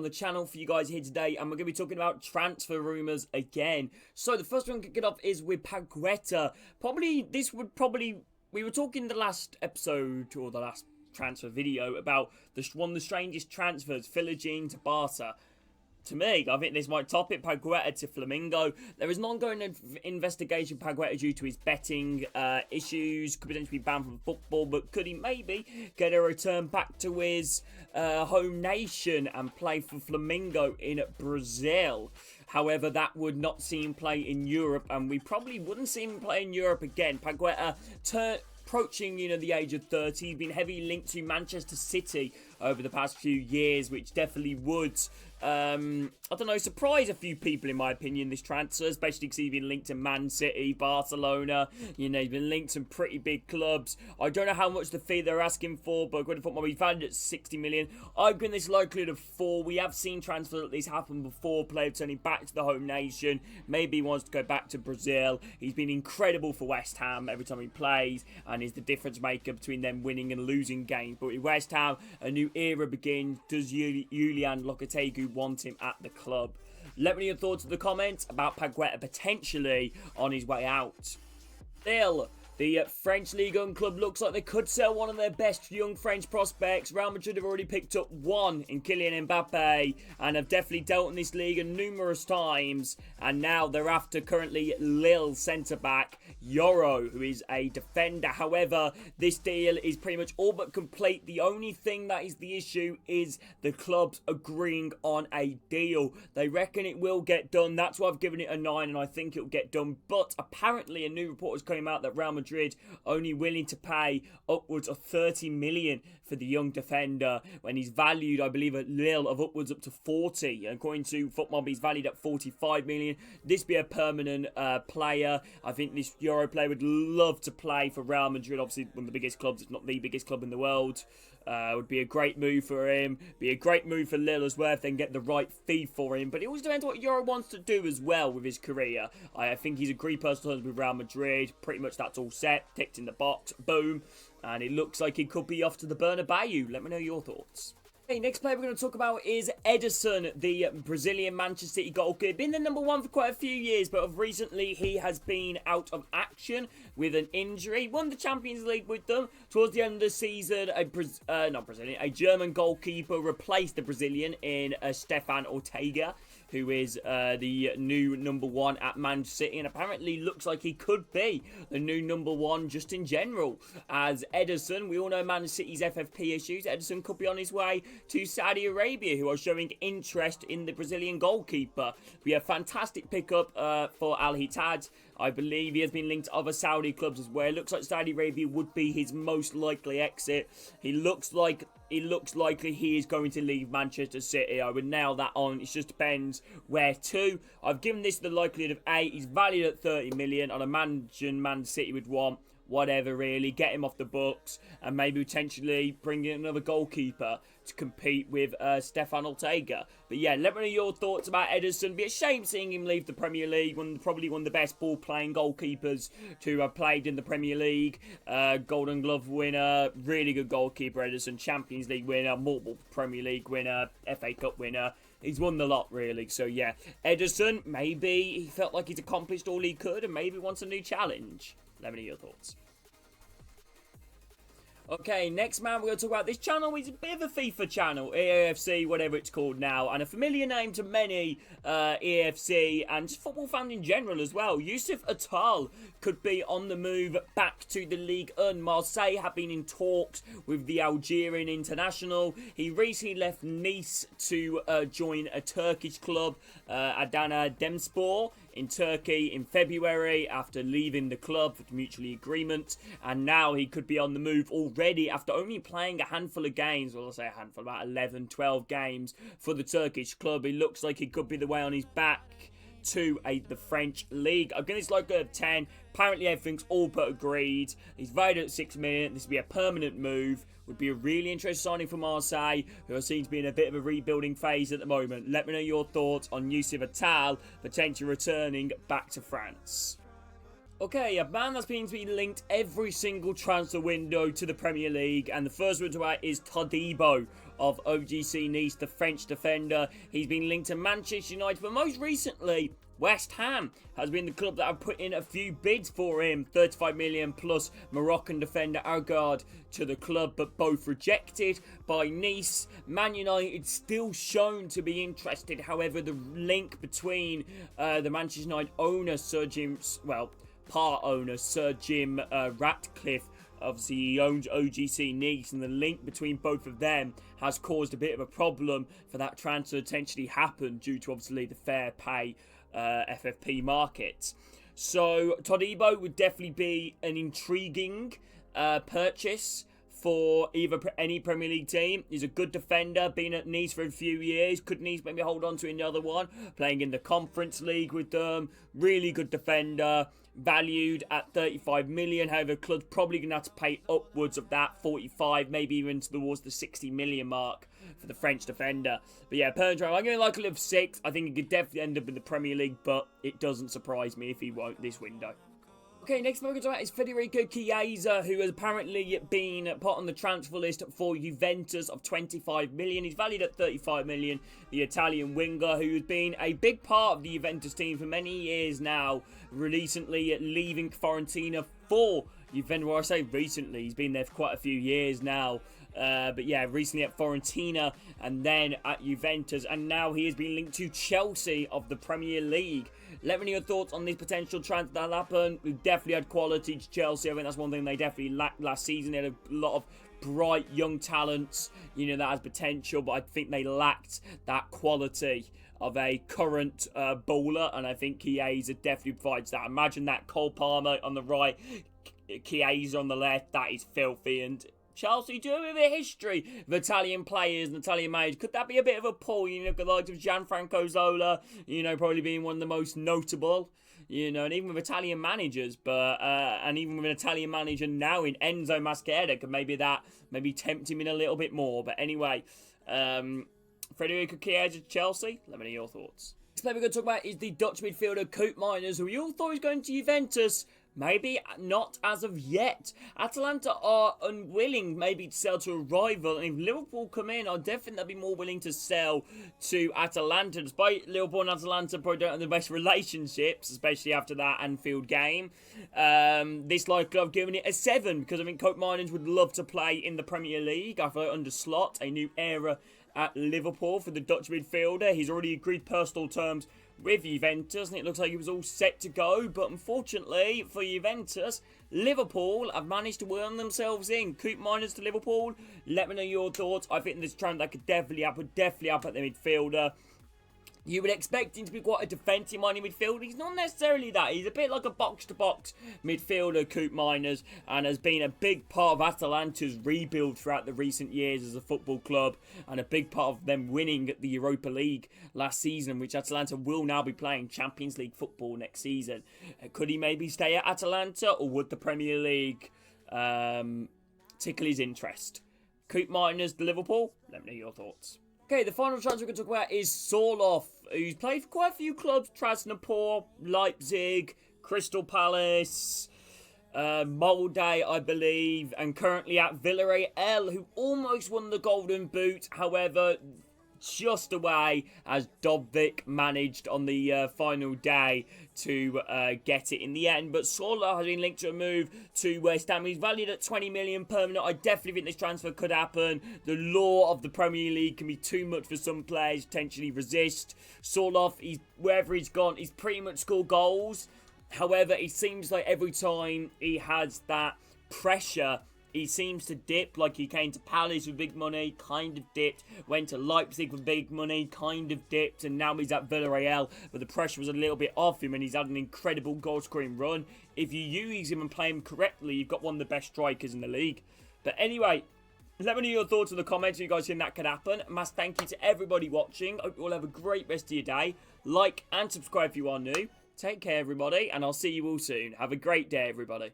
on the channel for you guys here today, and we're going to be talking about transfer rumours again. So the first one to kick it off is with Paga. We were talking the last episode, or the last transfer video, about one of the strangest transfers, Philogene to Barca. To me, I think this might top it. Paga to Flamingo. There is an ongoing investigation of Paga due to his betting issues. Could potentially be banned from football, but could he maybe get a return back to his home nation and play for Flamingo in Brazil? However, that would not see him play in Europe, and we probably wouldn't see him play in Europe again. Paga approaching, the age of 30. He's been heavily linked to Manchester City over the past few years, which definitely would, surprise a few people, in my opinion, this transfer, especially because he's been linked to Man City, Barcelona. He's been linked to some pretty big clubs. I don't know how much the fee they're asking for, but according to Football, we found it at 60 million. I've given this likelihood of 4. We have seen transfers like this happen before, players turning back to the home nation. Maybe he wants to go back to Brazil. He's been incredible for West Ham every time he plays, and is the difference maker between them winning and losing games. But with West Ham, a new era begins. Does Julian Lopetegui want him at the club? Let me know your thoughts in the comments about Paga potentially on his way out. Still, the French Ligue 1 club looks like they could sell one of their best young French prospects. Real Madrid have already picked up one in Kylian Mbappe and have definitely dealt in this league numerous times. And now they're after currently Lille centre-back Yoro, who is a defender. However, this deal is pretty much all but complete. The only thing that is the issue is the clubs agreeing on a deal. They reckon it will get done. That's why I've given it a 9, and I think it'll get done. But apparently a new report has come out that Real Madrid only willing to pay upwards of 30 million for the young defender, when he's valued, I believe, at Lille of upwards up to 40. According to Football, he's valued at 45 million. This be a permanent player. I think this Euro player would love to play for Real Madrid, obviously one of the biggest clubs, if not the biggest club in the world. Would be a great move for him. Be a great move for Lille as well if they can get the right fee for him. But it always depends what Euro wants to do as well with his career. I think he's agreed personal terms with Real Madrid. Pretty much that's all set. Ticked in the box. Boom. And it looks like he could be off to the Bernabeu. Let me know your thoughts. Okay, next player we're going to talk about is Edison, the Brazilian Manchester City goalkeeper. Been the number 1 for quite a few years, but of recently he has been out of action with an injury. Won the Champions League with them. Towards the end of the season, a German goalkeeper replaced the Brazilian in Stefan Ortega, who is the new number 1 at Manchester City, and apparently looks like he could be the new number 1 just in general. As Edison, we all know Man City's FFP issues. Edison could be on his way to Saudi Arabia, who are showing interest in the Brazilian goalkeeper. We have fantastic pickup for Al Ittihad. I believe he has been linked to other Saudi clubs as well. It looks like Saudi Arabia would be his most likely exit. It looks likely he is going to leave Manchester City. I would nail that on. It just depends where to. I've given this the likelihood of 8. He's valued at 30 million. I'd imagine Man City would want whatever, really. Get him off the books and maybe potentially bring in another goalkeeper to compete with Stefan Ortega. But yeah, let me know your thoughts about Edison. Be a shame seeing him leave the Premier League. Probably one of the best ball-playing goalkeepers to have played in the Premier League. Golden Glove winner, really good goalkeeper, Edison. Champions League winner, multiple Premier League winner, FA Cup winner. He's won the lot, really. So yeah, Edison, maybe he felt like he's accomplished all he could and maybe wants a new challenge. Let me know your thoughts. Okay, next man we're going to talk about. This channel is a bit of a FIFA channel, EAFC, whatever it's called now, and a familiar name to many EAFC and just football fans in general as well. Yousef Atal could be on the move back to the Ligue 1. Marseille have been in talks with the Algerian international. He recently left Nice to join a Turkish club, Adana Demirspor, in Turkey in February after leaving the club with mutual agreement, and now he could be on the move already after only playing a handful of games. Well, I'll say a handful, about 11, 12 games for the Turkish club. He looks like he could be the way on his back to the French league. I'm going to like a 10. Apparently everything's all but agreed. He's valued at 6 million. This would be a permanent move. Would be a really interesting signing for Marseille, who are seen to be in a bit of a rebuilding phase at the moment. Let me know your thoughts on Yousef Atal potentially returning back to France. Okay, a man that's been to be linked every single transfer window to the Premier League, and the first one to add is TOBO of OGC Nice, the French defender. He's been linked to Manchester United, but most recently, West Ham has been the club that have put in a few bids for him. 35 million plus Moroccan defender Agard to the club, but both rejected by Nice. Man United still shown to be interested. However, the link between the Manchester United owner, part owner, Sir Jim Ratcliffe, obviously he owns OGC Nice, and the link between both of them has caused a bit of a problem for that transfer to potentially happen due to obviously the fair pay FFP market. So TOBO would definitely be an intriguing purchase for any Premier League team. He's a good defender, been at Nice for a few years. Could Nice maybe hold on to another one? Playing in the Conference League with them. Really good defender. Valued at 35 million. However, club's probably going to have to pay upwards of that, 45, maybe even towards the 60 million mark for the French defender. But yeah, Perndram, I'm going to like a live 6. I think he could definitely end up in the Premier League, but it doesn't surprise me if he won't this window. Okay, next we're going to talk about is Federico Chiesa, who has apparently been put on the transfer list for Juventus of 25 million. He's valued at 35 million. The Italian winger, who has been a big part of the Juventus team for many years now, recently leaving Fiorentina for Juventus. Well, I say recently, he's been there for quite a few years now. But yeah, recently at Fiorentina and then at Juventus, and now he has been linked to Chelsea of the Premier League. Let me know your thoughts on this potential transfer that'll happen. We definitely had quality to Chelsea. I think that's one thing they definitely lacked last season. They had a lot of bright young talents, that has potential, but I think they lacked that quality of a current bowler, and I think Chiesa definitely provides that. Imagine that Cole Palmer on the right, Chiesa on the left. That is filthy. And Chelsea do have a history of Italian players and Italian managers. Could that be a bit of a pull? The likes of Gianfranco Zola, probably being one of the most notable, and even with Italian managers, and even with an Italian manager now in Enzo Maschera, could maybe tempt him in a little bit more. But anyway, Federico Chiesa to Chelsea, let me know your thoughts. Next player we're going to talk about is the Dutch midfielder Koopmeiners, who we all thought was going to Juventus. Maybe not as of yet. Atalanta are unwilling maybe to sell to a rival, and if Liverpool come in, I definitely they'll be more willing to sell to Atalanta, despite Liverpool and Atalanta probably don't have the best relationships, especially after that Anfield game. This likely I've given it a 7, because I think Koopmeiners would love to play in the Premier League. I feel like under Slot, a new era at Liverpool for the Dutch midfielder. He's already agreed personal terms with Juventus, and it looks like he was all set to go, but unfortunately for Juventus, Liverpool have managed to worm themselves in. Koopmeiners to Liverpool, let me know your thoughts. I think this trend that could definitely happen at the midfielder. You would expect him to be quite a defensive-minded midfielder. He's not necessarily that. He's a bit like a box-to-box midfielder, Koopmeiners, and has been a big part of Atalanta's rebuild throughout the recent years as a football club, and a big part of them winning the Europa League last season, which Atalanta will now be playing Champions League football next season. Could he maybe stay at Atalanta, or would the Premier League tickle his interest? Koopmeiners to Liverpool, let me know your thoughts. Okay, the final transfer we're going to talk about is Sorloth, who's played for quite a few clubs: Trabzonspor, Leipzig, Crystal Palace, Molde, I believe, and currently at Villarreal, who almost won the Golden Boot, however, just away as Dobvik managed on the final day to get it in the end. But Sorloth has been linked to a move to West Ham. He's valued at 20 million permanent. I definitely think this transfer could happen. The law of the Premier League can be too much for some players, potentially resist. Sorloth, wherever he's gone, he's pretty much scored goals. However, it seems like every time he has that pressure, he seems to dip. Like he came to Palace with big money, kind of dipped. Went to Leipzig with big money, kind of dipped. And now he's at Villarreal, but the pressure was a little bit off him, and he's had an incredible goal-scoring run. If you use him and play him correctly, you've got one of the best strikers in the league. But anyway, let me know your thoughts in the comments if you guys think that could happen. A massive thank you to everybody watching. Hope you all have a great rest of your day. Like and subscribe if you are new. Take care, everybody, and I'll see you all soon. Have a great day, everybody.